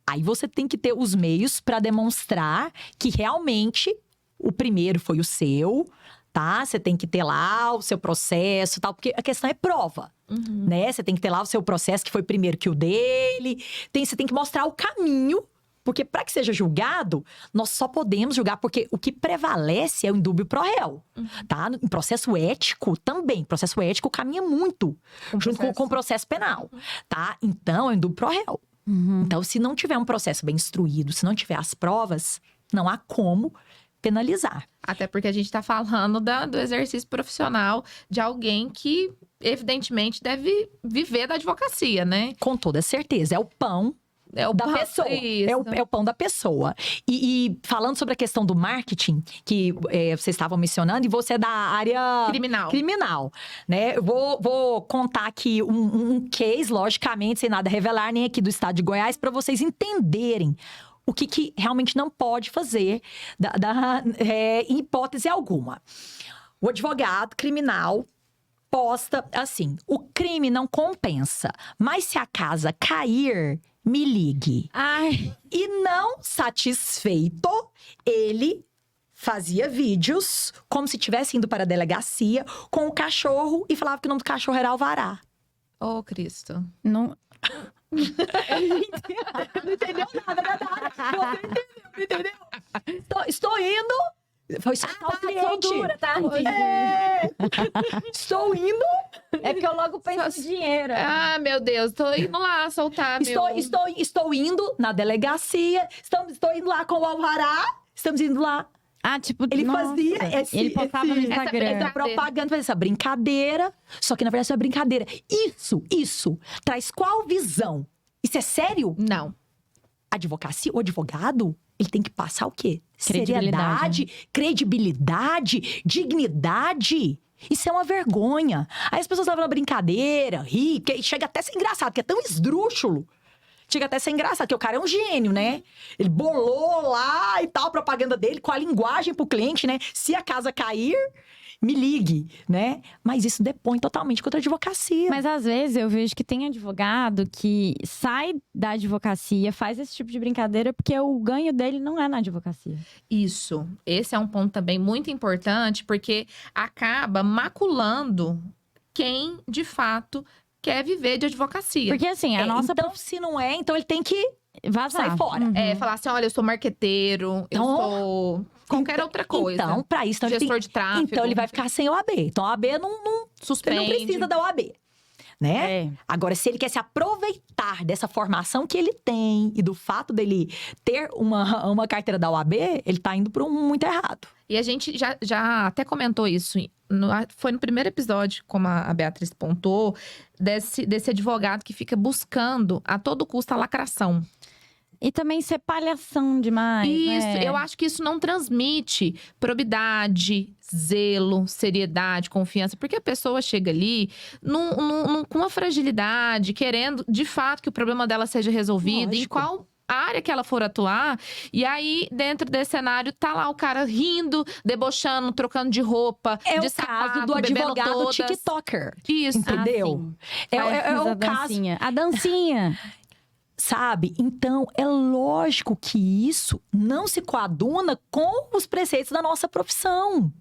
aí você tem que ter os meios para demonstrar que realmente o primeiro foi o seu, tá? Você tem que ter lá o seu processo e tal, porque a questão é prova. Né? Você tem que ter lá o seu processo, que foi primeiro que o dele. Você tem que mostrar o caminho Porque para que seja julgado, nós só podemos julgar porque o que prevalece é o indúbio pro réu, tá? Em processo ético também. Processo ético caminha muito junto com o processo penal, tá? Então, é o indúbio pro réu. Então, se não tiver um processo bem instruído, se não tiver as provas, não há como penalizar. Até porque a gente tá falando do exercício profissional de alguém que, evidentemente, deve viver da advocacia, né? Com toda certeza. É o pão É o da pão- pessoa. Isso. É o pão da pessoa. E falando sobre a questão do marketing, que vocês estavam mencionando, e você é da área Criminal. né? Eu vou contar aqui um case, logicamente, sem nada revelar, nem aqui do estado de Goiás, para vocês entenderem o que realmente não pode fazer em hipótese alguma. O advogado criminal posta assim: o crime não compensa, mas se a casa cair, me ligue. Ai, E não satisfeito, ele fazia vídeos como se estivesse indo para a delegacia com o cachorro e falava que o nome do cachorro era Alvará. Ô, Cristo. não. Não entendeu nada, verdade? Você entendeu? Estou indo. Foi escutar o cliente. tá? Estou indo. É porque eu logo penso no dinheiro. Ah, meu Deus. Tô indo lá soltar Estou indo na delegacia. Estou indo lá com o Alvará. Estamos indo lá. Ah, tipo, Ele nossa. fazia Ele postava no essa Instagram. essa propaganda, fazia essa brincadeira. Só que, na verdade, isso é brincadeira. Isso traz qual visão? Isso é sério? Não. Advocacia, o advogado, ele tem que passar o quê? Credibilidade. Seriedade, credibilidade, dignidade. Isso é uma vergonha. Aí as pessoas levam na brincadeira, ri, que chega até a ser engraçado, que é tão esdrúxulo. Chega até a ser engraçado, porque o cara é um gênio, né? Ele bolou lá e tal, a propaganda dele, com a linguagem pro cliente, né? Se a casa cair, me ligue, né? Mas isso depõe totalmente contra a advocacia. Mas às vezes eu vejo que tem advogado que sai da advocacia, faz esse tipo de brincadeira, porque o ganho dele não é na advocacia. Isso. Esse é um ponto também muito importante, porque acaba maculando quem, de fato, quer viver de advocacia. Porque assim, a nossa então, se não é, então ele tem que vazar. sair fora. Falar assim, olha, eu sou marqueteiro, eu Então- sou qualquer outra coisa. Então, pra isso, então ele, Gestor de tráfego. então ele vai ficar sem OAB. Então, a OAB não Suspende. precisa da OAB, né? É. Agora, se ele quer se aproveitar dessa formação que ele tem e do fato dele ter uma carteira da OAB, ele tá indo para um muito errado. E a gente já até comentou isso. Foi no primeiro episódio, como a Beatriz pontuou, desse advogado que fica buscando a todo custo a lacração. E também ser palhação demais. Isso, né? eu acho que isso não transmite probidade, zelo, seriedade, confiança. Porque a pessoa chega ali com uma fragilidade, querendo de fato que o problema dela seja resolvido. Em Lógico. qual área que ela for atuar. E aí, dentro desse cenário, tá lá o cara rindo, debochando, trocando de roupa, É de o sapato, caso do bebendo advogado todas. TikToker. Isso. Entendeu? Ah, sim. É Faz o a caso. dancinha. A dancinha. Sabe? Então, é lógico que isso não se coaduna com os preceitos da nossa profissão.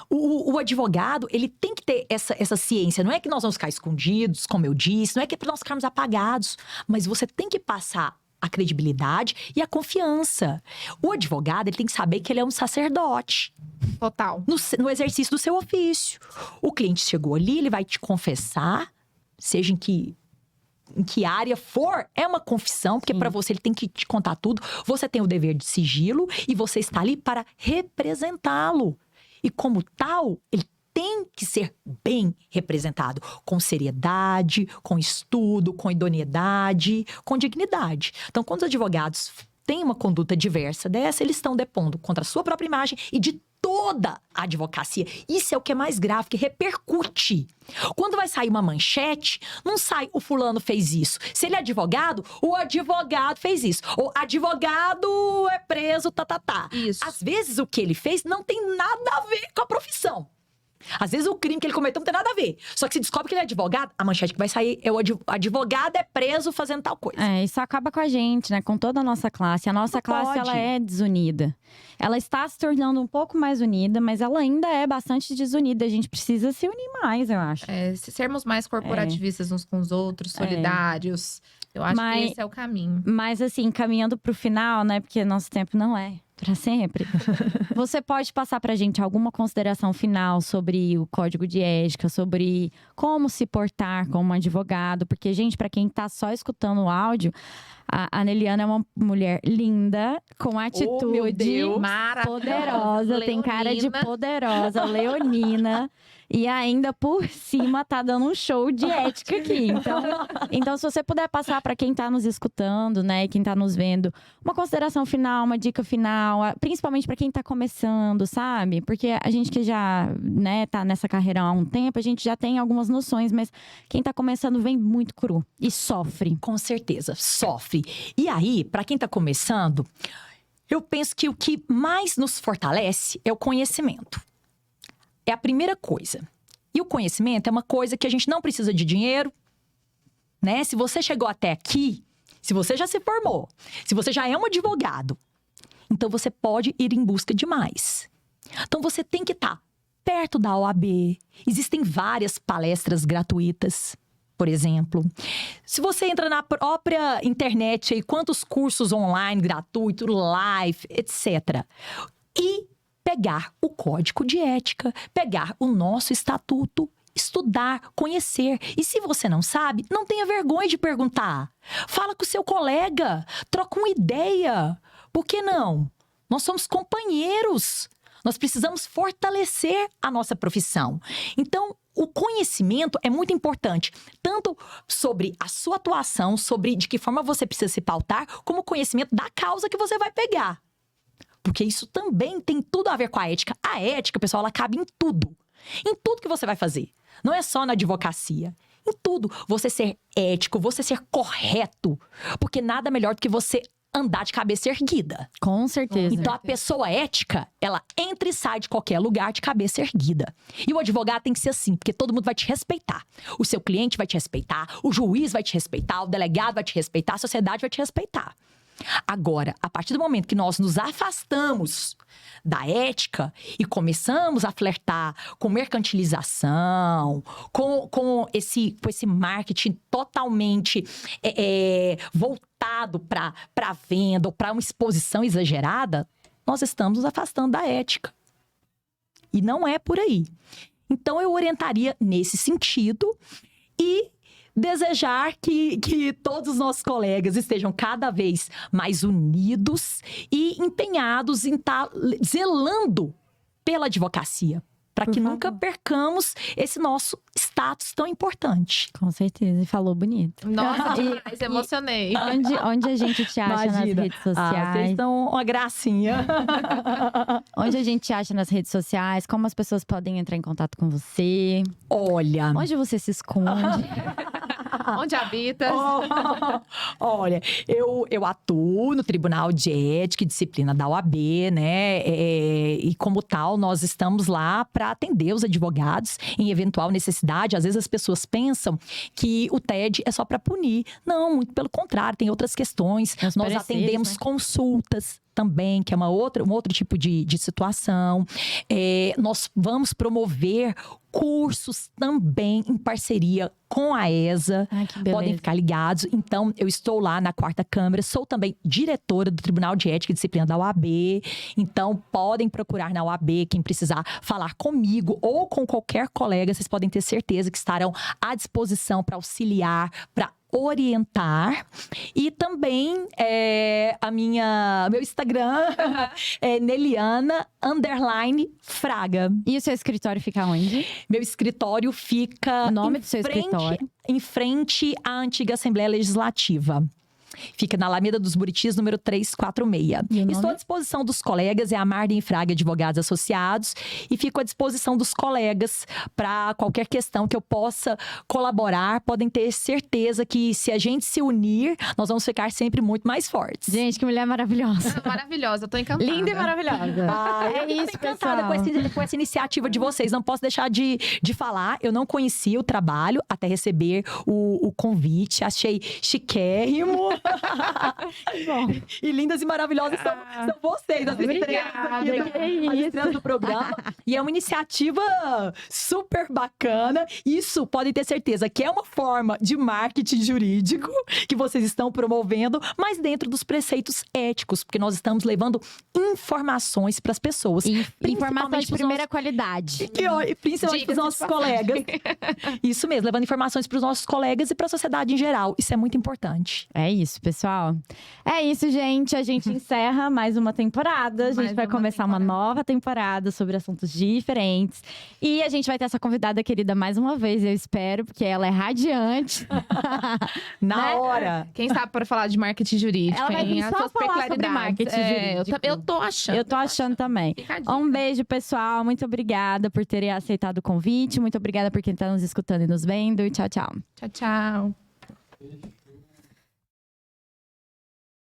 O advogado, ele tem que ter essa ciência. Não é que nós vamos ficar escondidos, como eu disse, não é que é para nós ficarmos apagados. Mas você tem que passar a credibilidade e a confiança. O advogado, ele tem que saber que ele é um sacerdote Total. no exercício do seu ofício. O cliente chegou ali, ele vai te confessar, seja em que área for, é uma confissão, porque para você ele tem que te contar tudo. Você tem o dever de sigilo e você está ali para representá-lo. E como tal, ele tem que ser bem representado, com seriedade, com estudo, com idoneidade, com dignidade. Então, quando os advogados têm uma conduta diversa dessa, eles estão depondo contra a sua própria imagem e de toda a advocacia. Isso é o que é mais grave, que repercute. Quando vai sair uma manchete, não sai o fulano fez isso. Se ele é advogado, o advogado fez isso. O advogado é preso, tá. Isso. Às vezes, o que ele fez não tem nada a ver com a profissão. Às vezes o crime que ele cometeu não tem nada a ver. Só que se descobre que ele é advogado, a manchete que vai sair é o advogado é preso fazendo tal coisa. Isso acaba com a gente, né? Com toda a nossa classe. A nossa classe, ela é desunida. Ela está se tornando um pouco mais unida, mas ela ainda é bastante desunida. A gente precisa se unir mais, eu acho. Sermos mais corporativistas uns com os outros, solidários. Eu acho que esse é o caminho. Mas assim, caminhando pro final, né? Porque nosso tempo não é pra sempre. Você pode passar pra gente alguma consideração final sobre o código de ética, sobre como se portar como advogado? Porque, gente, pra quem tá só escutando o áudio, a Neliana é uma mulher linda, com atitude poderosa, tem cara de poderosa, leonina. E ainda por cima tá dando um show de ética aqui. Então se você puder passar para quem tá nos escutando, né, e quem tá nos vendo, uma consideração final, uma dica final, principalmente para quem tá começando, sabe? Porque a gente que já, né, tá nessa carreira há um tempo, a gente já tem algumas noções, mas quem tá começando vem muito cru e sofre. Com certeza, sofre. E aí, para quem tá começando, eu penso que o que mais nos fortalece é o conhecimento. É a primeira coisa. E o conhecimento é uma coisa que a gente não precisa de dinheiro, né? Se você chegou até aqui, se você já se formou, se você já é um advogado, então você pode ir em busca de mais. Então você tem que estar perto da OAB. Existem várias palestras gratuitas, por exemplo. Se você entra na própria internet, aí, quantos cursos online, gratuito, live, etc. E pegar o código de ética, pegar o nosso estatuto, estudar, conhecer. E se você não sabe, não tenha vergonha de perguntar. Fala com o seu colega, troca uma ideia. Por que não? Nós somos companheiros. Nós precisamos fortalecer a nossa profissão. Então, o conhecimento é muito importante, tanto sobre a sua atuação, sobre de que forma você precisa se pautar, como o conhecimento da causa que você vai pegar. Porque isso também tem tudo a ver com a ética. A ética, pessoal, ela cabe em tudo. Em tudo que você vai fazer. Não é só na advocacia. Em tudo. Você ser ético, você ser correto. Porque nada melhor do que você andar de cabeça erguida. Com certeza. Então, a pessoa ética, ela entra e sai de qualquer lugar de cabeça erguida. E o advogado tem que ser assim, porque todo mundo vai te respeitar. O seu cliente vai te respeitar, o juiz vai te respeitar, o delegado vai te respeitar, a sociedade vai te respeitar. Agora, a partir do momento que nós nos afastamos da ética e começamos a flertar com mercantilização, com esse marketing totalmente voltado para a venda ou para uma exposição exagerada, nós estamos nos afastando da ética. E não é por aí. Então, eu orientaria nesse sentido e desejar que todos os nossos colegas estejam cada vez mais unidos e empenhados em estar zelando pela advocacia, para que nunca percamos esse nosso status tão importante. Com certeza, e falou bonito. Nossa, demais, emocionei. Onde a gente te acha nas redes sociais? Vocês estão uma gracinha. Onde a gente te acha nas redes sociais? Como as pessoas podem entrar em contato com você? Olha… Onde você se esconde? Onde habita? Olha, eu atuo no Tribunal de Ética e Disciplina da OAB, né? E como tal, nós estamos lá para atender os advogados em eventual necessidade. Às vezes as pessoas pensam que o TED é só para punir. Não, muito pelo contrário, tem outras questões. Nós atendemos consultas também, que é um outro tipo de situação. Nós vamos promover cursos também em parceria com a ESA. Podem ficar ligados. Então, eu estou lá na 4ª Câmara. Sou também diretora do Tribunal de Ética e Disciplina da OAB. Então, podem procurar na OAB quem precisar falar comigo ou com qualquer colega. Vocês podem ter certeza que estarão à disposição para auxiliar, para orientar. E também meu Instagram é Neliana_Fraga. E o seu escritório fica onde? Meu escritório fica o nome do seu escritório? Em frente à antiga Assembleia Legislativa. Fica na Alameda dos Buritis, número 346. E o nome? Estou à disposição dos colegas, é a Marden Fraga Advogados Associados, e fico à disposição dos colegas para qualquer questão que eu possa colaborar. Podem ter certeza que se a gente se unir, nós vamos ficar sempre muito mais fortes. Gente, que mulher maravilhosa. Maravilhosa, eu tô encantada. Linda e maravilhosa. Eu É tô isso, encantada pessoal. com essa iniciativa de vocês. Não posso deixar de falar. Eu não conhecia o trabalho até receber o convite. Achei chiquérrimo. Bom. E lindas e maravilhosas são vocês, as estrelas aqui, Obrigada, que as isso. estrelas do programa. E é uma iniciativa super bacana. Isso, podem ter certeza, que é uma forma de marketing jurídico que vocês estão promovendo, mas dentro dos preceitos éticos, porque nós estamos levando informações para as pessoas. Informação de pros primeira qualidade. e principalmente para os Dicas de nossos passagem. colegas. Isso mesmo, levando informações para os nossos colegas e para a sociedade em geral. Isso é muito importante. É isso, pessoal. É isso, gente. A gente encerra mais uma temporada. A gente Mais vai uma começar uma temporada. nova temporada sobre assuntos diferentes. E a gente vai ter essa convidada querida mais uma vez, eu espero, porque ela é radiante. Na Né? hora. Quem sabe para falar de marketing jurídico, Ela vai vir hein? As só suas falar sobre peculiaridades. marketing jurídico. Eu tô achando. Eu tô achando também. Fica a dica. Um beijo, pessoal. Muito obrigada por terem aceitado o convite. Muito obrigada por quem tá nos escutando e nos vendo. Tchau, tchau. Tchau, tchau.